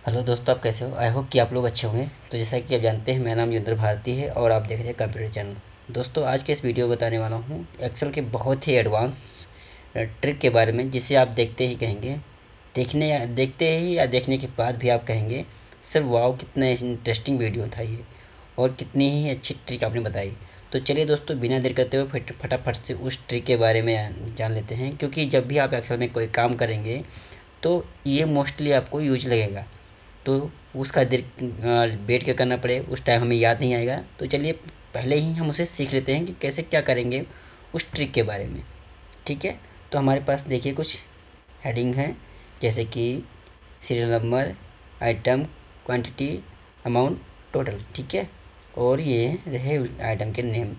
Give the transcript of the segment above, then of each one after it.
Hello दोस्तों, आप कैसे हो? आई होप कि आप लोग अच्छे होंगे। तो जैसा कि आप जानते हैं, मेरा नाम युगेंद्र भारती है और आप देख रहे हैं कंप्यूटर चैनल। दोस्तों, आज के इस वीडियो में बताने वाला हूँ एक्सेल के बहुत ही एडवांस ट्रिक के बारे में, जिसे आप देखते ही कहेंगे, देखते ही या देखने के बाद भी आप कहेंगे सर वाओ, कितना इंटरेस्टिंग वीडियो था ये, और कितनी ही अच्छी ट्रिक आपने बताई। तो चलिए दोस्तों, बिना देर करते हुए फटाफट से उस ट्रिक के बारे में जान लेते हैं, क्योंकि जब भी आप एक्सेल में कोई काम करेंगे तो ये मोस्टली आपको यूज लगेगा। तो उसका देर वेट क्या करना पड़े, उस टाइम हमें याद नहीं आएगा। तो चलिए पहले ही हम उसे सीख लेते हैं कि कैसे क्या करेंगे उस ट्रिक के बारे में। ठीक है। तो हमारे पास देखिए कुछ हेडिंग है, जैसे कि serial number, item, quantity, amount, total. ठीक है। और ये रहे आइटम के नेम।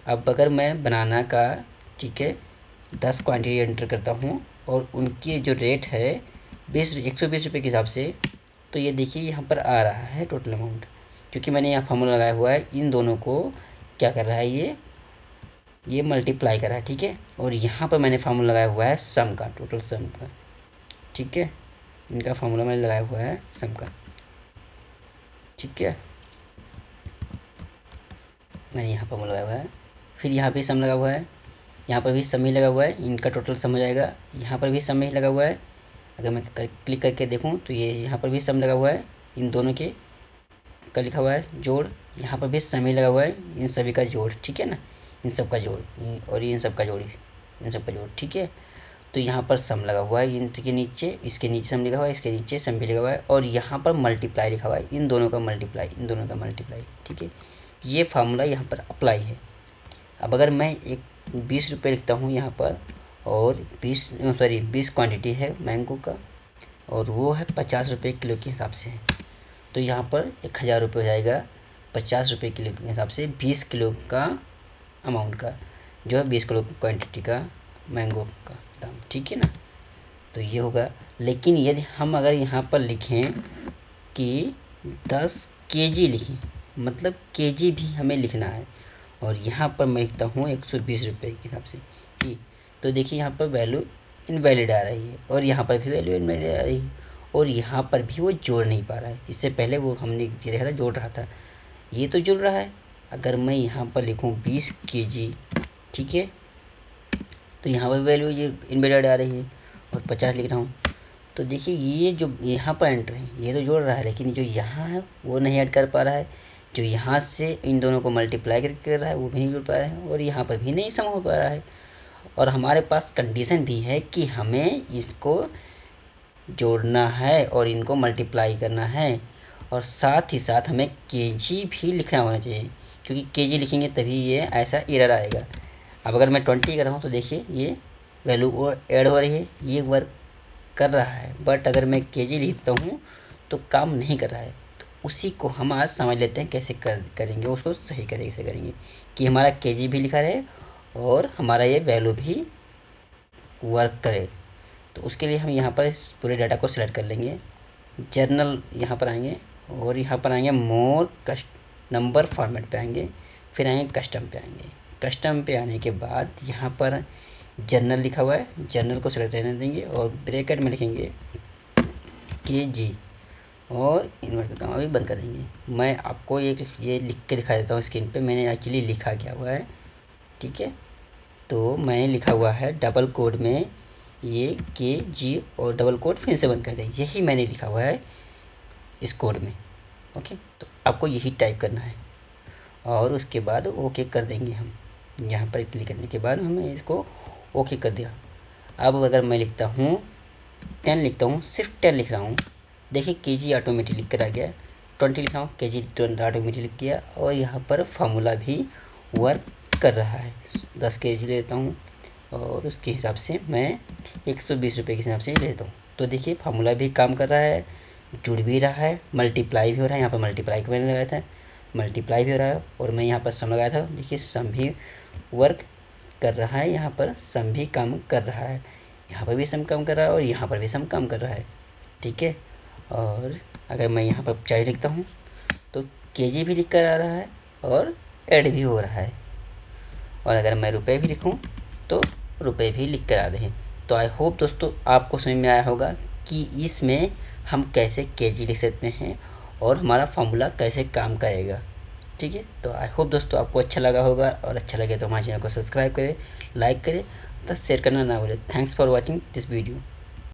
अब अगर मैं बनाना का, ठीक है, 10 क्वांटिटी एंटर करता हूँ और उनकी जो रेट है 120 रुपये के हिसाब से, तो ये देखिए यहाँ पर आ रहा है टोटल अमाउंट। क्योंकि मैंने यहाँ फार्मूला लगाया हुआ है, इन दोनों को क्या कर रहा है, ये मल्टीप्लाई कर रहा है। ठीक है। और यहाँ पर मैंने फार्मूला लगाया हुआ है सम का, टोटल सम का। ठीक है। इनका फार्मूला मैंने लगाया हुआ है सम का। ठीक है। मैंने यहाँ फार्मूला लगाया हुआ है, फिर यहाँ पे सम लगा हुआ है, यहाँ पर भी सम ही लगा हुआ है, इनका टोटल सम हो जाएगा। यहाँ पर भी सम ही लगा हुआ है। अगर मैं क्लिक करके देखूँ तो ये यहाँ पर भी सम लगा हुआ है, इन दोनों के का लिखा हुआ है जोड़। यहाँ पर भी समय लगा हुआ है, इन सभी का जोड़। ठीक है ना, इन सब का जोड़, और इन सब का जोड़, इन सब का जोड़। ठीक है। तो यहाँ पर सम लगा हुआ है, इनके नीचे, इसके नीचे सम लिखा हुआ है, इसके नीचे सम भी लिखा हुआ है, और यहाँ पर मल्टीप्लाई लिखा हुआ है, इन दोनों का मल्टीप्लाई, इन दोनों का मल्टीप्लाई। ठीक है। ये फार्मूला यहाँ पर अप्लाई है। अब अगर मैं एक 20 रुपये लिखता हूँ यहाँ पर, और 20 क्वांटिटी है मैंगो का, और वो है 50 रुपये किलो के हिसाब से है, तो यहाँ पर 1000 रुपये हो जाएगा 50 रुपये किलो के हिसाब से, 20 किलो का अमाउंट का, जो है 20 किलो क्वांटिटी का मैंगो का दाम। ठीक है ना। तो ये होगा। लेकिन यदि हम अगर यहाँ पर लिखें कि 10 kg लिखें, मतलब केजी भी हमें लिखना है, और यहाँ पर मैं लिखता हूँ 120 रुपये के हिसाब से कि, तो देखिए यहाँ पर वैल्यू इनवैलिड आ रही है, और यहाँ पर भी वैल्यू इनवैलिड आ रही है, और यहाँ पर भी वो जोड़ नहीं पा रहा है। इससे पहले वो हमने ये देखा था जोड़ रहा था, ये तो जुड़ रहा है। अगर मैं यहाँ पर लिखूँ 20 kg, ठीक है, तो यहाँ पर वैल्यू ये इनवैलिड आ रही है, और 50 लिख रहा हूँ, तो देखिए ये जो यहाँ पर एंटर है ये तो जोड़ रहा है, लेकिन जो यहाँ है वो नहीं ऐड कर पा रहा है। जो यहाँ से इन दोनों को मल्टीप्लाई करके कर रहा है वो भी नहीं जुड़ पा रहा है, और यहाँ पर भी नहीं सम हो पा रहा है। और हमारे पास कंडीशन भी है कि हमें इसको जोड़ना है और इनको मल्टीप्लाई करना है, और साथ ही साथ हमें केजी भी लिखना होना चाहिए, क्योंकि केजी लिखेंगे तभी ये ऐसा एरर आएगा। अब अगर मैं 20 कर रहा हूँ तो देखिए ये वैल्यू ऐड हो रही है, ये वर्क कर रहा है, बट अगर मैं केजी लिखता हूँ तो काम नहीं कर रहा है। तो उसी को हम आज समझ लेते हैं कैसे करेंगे, उसको सही तरीके से करेंगे कि हमारा केजी भी लिखा रहे और हमारा ये वैल्यू भी वर्क करे। तो उसके लिए हम यहाँ पर इस पूरे डाटा को सिलेक्ट कर लेंगे, जर्नल यहाँ पर आएंगे, और यहाँ पर आएंगे मोर कस्ट नंबर फॉर्मेट पे आएंगे, फिर आएंगे कस्टम पे आएंगे। कस्टम पे आने के बाद यहाँ पर जर्नल लिखा हुआ है, जर्नल को सिलेक्ट रहने देंगे, और ब्रैकेट में लिखेंगे केजी, और इन्वर्टर का भी बंद कर देंगे। मैं आपको ये लिख के दिखा देता हूँ स्क्रीन पे, मैंने एक्चुअली लिखा क्या हुआ है। ठीक है। तो मैंने लिखा हुआ है डबल कोड में ये KG, और डबल कोड फिर से बंद कर दें, यही मैंने लिखा हुआ है इस कोड में। ओके। तो आपको यही टाइप करना है, और उसके बाद ओके कर देंगे हम। यहाँ पर क्लिक करने के बाद हमने इसको ओके कर दिया। अब अगर मैं लिखता हूँ 10 लिखता हूँ, सिर्फ 10 लिख रहा हूँ, देखिए केजी ऑटोमेटिक लिख कर आ गया। 20 लिखा हूँ, केजी ऑटोमेटिक लिख गया, और यहाँ पर फार्मूला भी वर्क कर रहा है। 10 केजी लेता हूँ, और उसके हिसाब से मैं 120 रुपये के हिसाब से लेता हूँ। तो देखिए फार्मूला भी काम कर रहा है, जुड़ भी रहा है, मल्टीप्लाई भी हो रहा है। यहाँ पर मल्टीप्लाई को मैंने लगाया था, मल्टीप्लाई भी हो रहा है, और मैं यहाँ पर सम लगाया था, देखिए सम भी वर्क कर रहा है, यहाँ पर सम भी काम कर रहा है, यहाँ पर भी सम काम कर रहा है, और यहाँ पर भी सम काम कर रहा है। ठीक है। और अगर मैं यहाँ पर 40 लिखता हूँ तो केजी भी लिख कर आ रहा है, और ऐड भी हो रहा है, और अगर मैं रुपए भी लिखूँ तो रुपए भी लिख कर आ रहे हैं। तो आई होप दोस्तों आपको समझ में आया होगा कि इसमें हम कैसे केजी लिख सकते हैं और हमारा फॉर्मूला कैसे काम करेगा। ठीक है, तो आई होप दोस्तों आपको अच्छा लगा होगा, और अच्छा लगे तो हमारे चैनल को सब्सक्राइब करें, लाइक करें तथा शेयर करना ना भूलें। Thanks for watching this video.